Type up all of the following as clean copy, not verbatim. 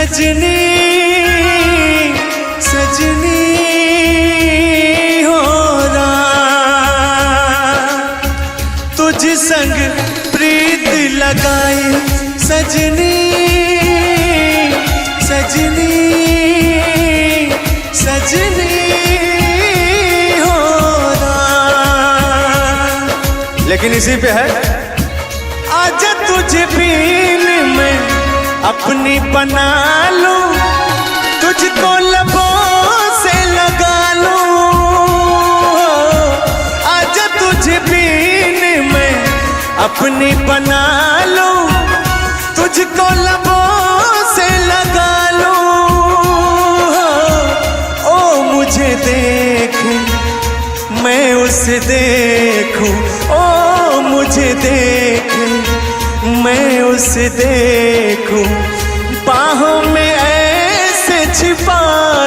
सजनी सजनी हो तुझ संग प्रीत लगाए सजनी सजनी सजनी हो। लेकिन इसी पे है आजा तुझे बीन में अपनी बना लूं, तुझको लबों से लगा लूं। आजा तुझे बीन में अपनी बना लूं, तुझको लबों से लगा लूं। ओ मुझे देख मैं उसे देखूं, ओ मुझे देख मैं उसे देखूं, बाहों में ऐसे छिपा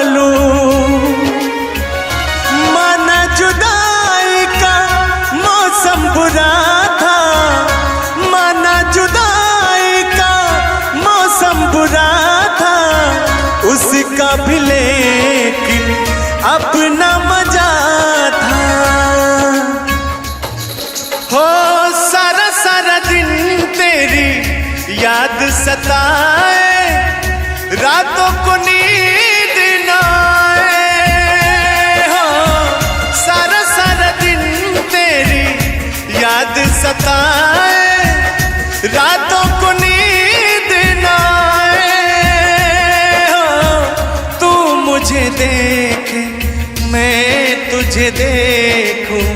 लूं। माना जुदाई का मौसम बुरा था, माना जुदाई का मौसम बुरा था, उसका भी लेकिन अपना मजा था। हो सारा सारा दिन तेरी याद सताए, रातों को नींद न आए। हो सारा सारा दिन तेरी याद सताए, रातों को नींद न आए। हो तू मुझे देखे मैं तुझे देखूं,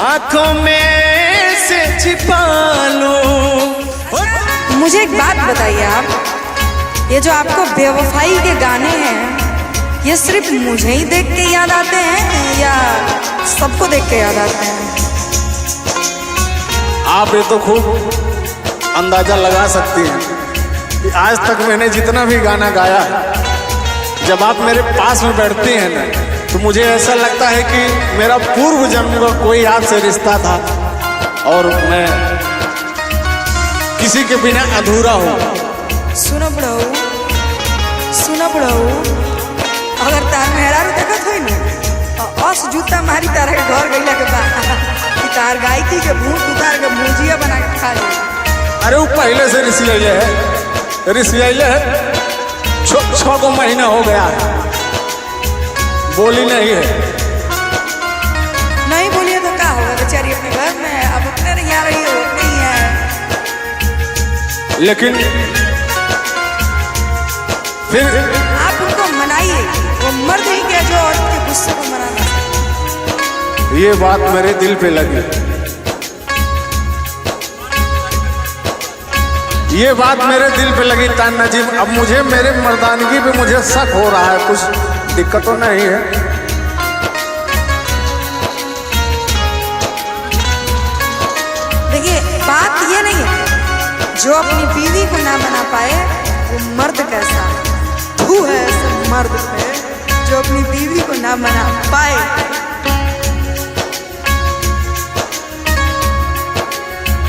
आंखों में से छिपा लूं। मुझे एक बात बताइए आप, ये जो आपको बेवफाई के गाने हैं, ये सिर्फ मुझे ही देख के याद आते हैं या सबको देख के याद आते हैं? आप ये तो खूब अंदाजा लगा सकती हैं कि आज तक मैंने जितना भी गाना गाया है, जब आप मेरे पास में बैठती हैं ना, तो मुझे ऐसा लगता है कि मेरा पूर्व जन्म का कोई आपसे रिश्ता था और मैं किसी के बिना अधूरा हूँ। सुनो बड़ऊ, सुनो बड़ऊ, अगर तार मेहरारू देखत होई ना, अस जूता मारी तार के घर गईला के बाद कि तार गायकी के भूत उतार के भुजिया बना के खा ले। अरे वो पहले से रिसियाइले है, रिसियाइले है। 6 महीना हो गया है, बोली नहीं है। नहीं बोलिए तो क्या होगा बेचारी अपने घर में, अब अपने नहीं आ रही हो नहीं है। लेकिन फिर आप उनको मनाइए, वो मर्द ही क्या जो औरत के गुस्से को मनाना सकता। ये बात मेरे दिल पे लगी, ये बात मेरे दिल पे लगी तान्या जी। अब मुझे मेरे मर्दानगी पे मुझे शक हो रहा है, कुछ दिक्कत तो नहीं है? देखिए बात ये नहीं है जो अपनी बीवी को ना बना पाए वो मर्द कैसा है। तू है ऐसे मर्द पे जो अपनी बीवी को ना बना पाए।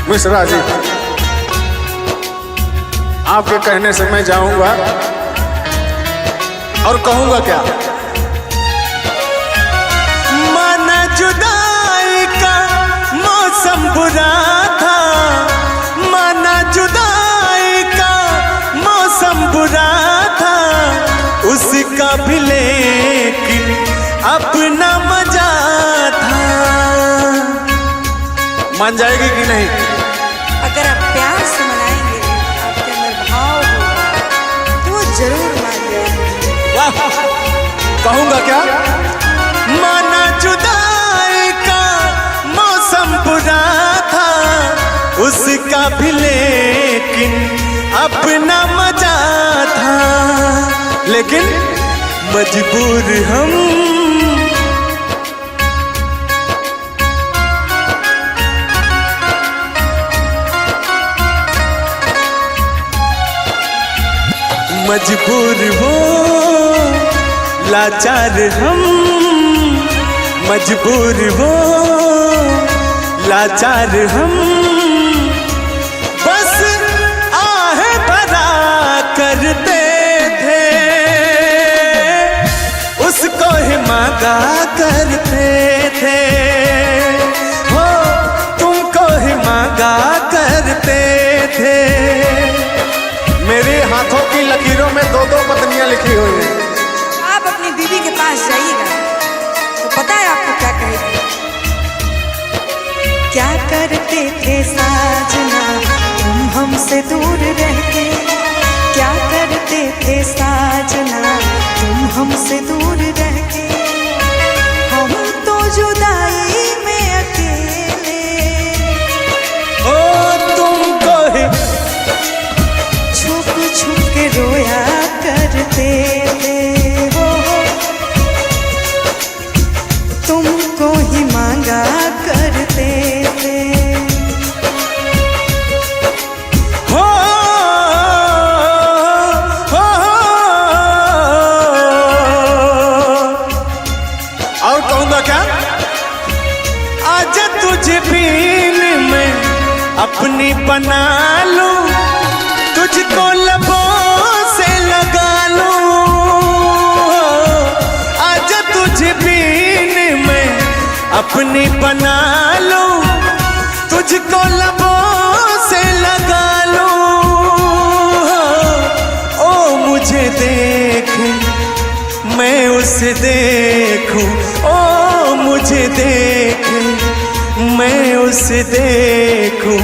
मिश्रा जी, आपके कहने से मैं जाऊंगा और कहूंगा क्या? माना जुदाई का मौसम बुरा था, माना जुदाई का मौसम बुरा था, उसका भी लेकिन अपना मजा था। मान जाएगी कि नहीं? अगर आप प्यार से मनाएंगे, आपके अंदर भाव होगा तो वो जरूर मान जाएंगे। वाह, कहूंगा क्या? माना जुदाई का मौसम बुरा था, उसका भी लेकिन अपना मजा था। लेकिन मजबूर हम मजबूर हो, लाचार हम मजबूर हो, लाचार हम, बस आहे भरा करते मांगा करते थे, हो तुमको ही मांगा करते थे। मेरे हाथों की लकीरों में 2-2 पत्नियां लिखी हुई हैं। आप अपनी बीवी के पास जाइएगा तो पता है आपको क्या कहेगी। क्या करते थे साजना तुम हमसे दूर रह के, क्या करते थे साजना तुम हमसे दूर रह के। हम तो जुदाई में अकेले, ओ तुमको ही छुप छुप के रोया करते थे, हो तुमको ही मांगा करते थे। हो और कहूंगा क्या? आज तुझे बीन में अपनी बना लूं, तुझको लबों से लगा लूं। आज तुझे बीन में अपनी बना लूं, तुझको लबों से लगा लूं। ओ मुझे देखे मैं उसे देखूं, ओ मुझे देखे मैं उसे देखूं,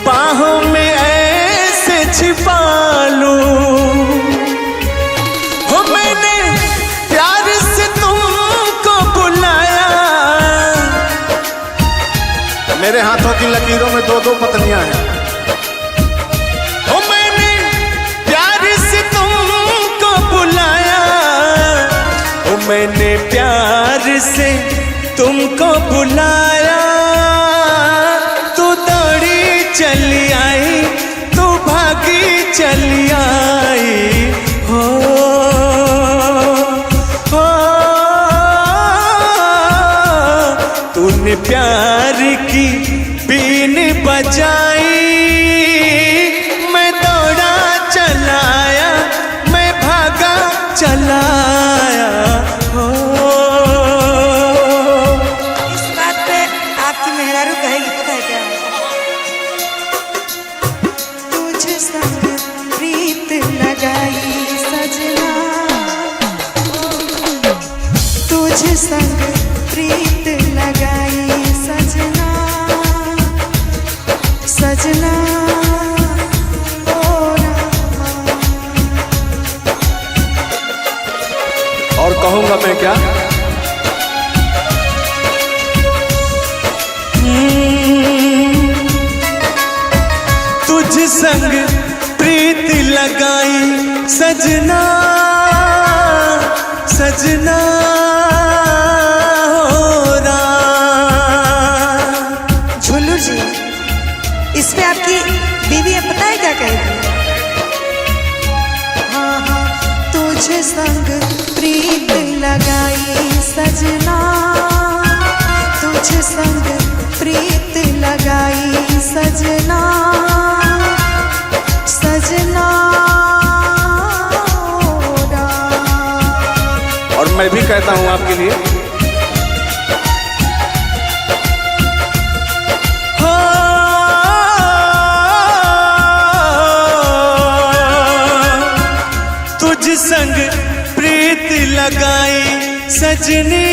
बाहों में ऐसे छिपा लूं। हो मैंने प्यार से तुमको बुलाया, मेरे हाथों की लकीरों में 2-2 पत्नियां हैं। हो मैंने प्यार से तुमको बुलाया, हो मैंने प्यार से तुमको बुलाया। तू दौड़ी चली आई, तू भागी चली आई, हो तूने प्यार की बीन बजाई। मैं दौड़ा चलाया, मैं भागा चलाया, हो इस बात पे आपकी मेहरारू कहेगी पता है क्या? तुझ संग प्रीत लगाई सजना, तुझ संग प्रीत लगाई सजना, सजना ओ रामा। और कहूंगा मैं क्या? तुझ संग प्रीत लगाई सजना, सजना हो राम। झुल्लू जी, इस पे आपकी बीवी है पता है क्या कहेगी? हाँ हाँ, तुझे संग प्रीत लगाई सजना, तुझे संग प्रीत लगाई सजना, सजना ओ राम। और मैं भी कहता हूं आपके लिए, हो तुझ संग प्रीत लगाई सजनी,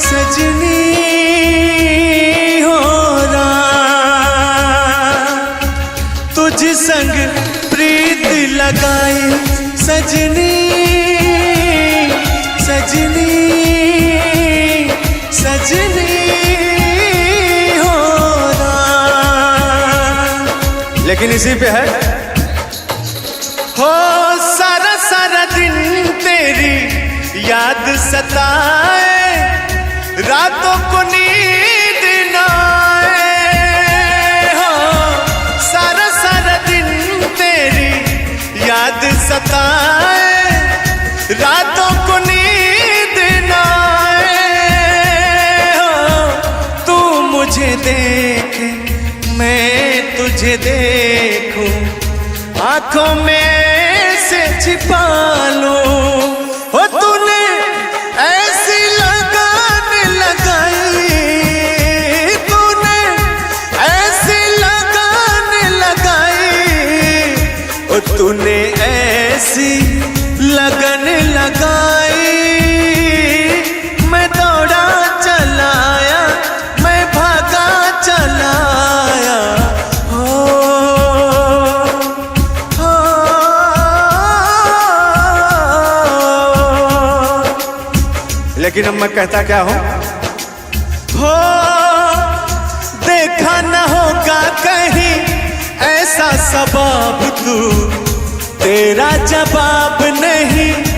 सजनी हो राम। तुझ संग प्रीत लगाई सजनी, सजनी सजनी हो राम। लेकिन इसी पे है, हो सारा सारा दिन तेरी याद सताए, रातों को नींद न आए। हो सारा सारा दिन तेरी याद सताए, रातों को नींद न आए। हो तू मुझे देखे मैं तुझे देखूं, आंखों में से छिपा लूं। हो तूने लेकिन अब मैं कहता क्या हूं, हो देखा न होगा कहीं ऐसा सबब तू, तेरा जवाब नहीं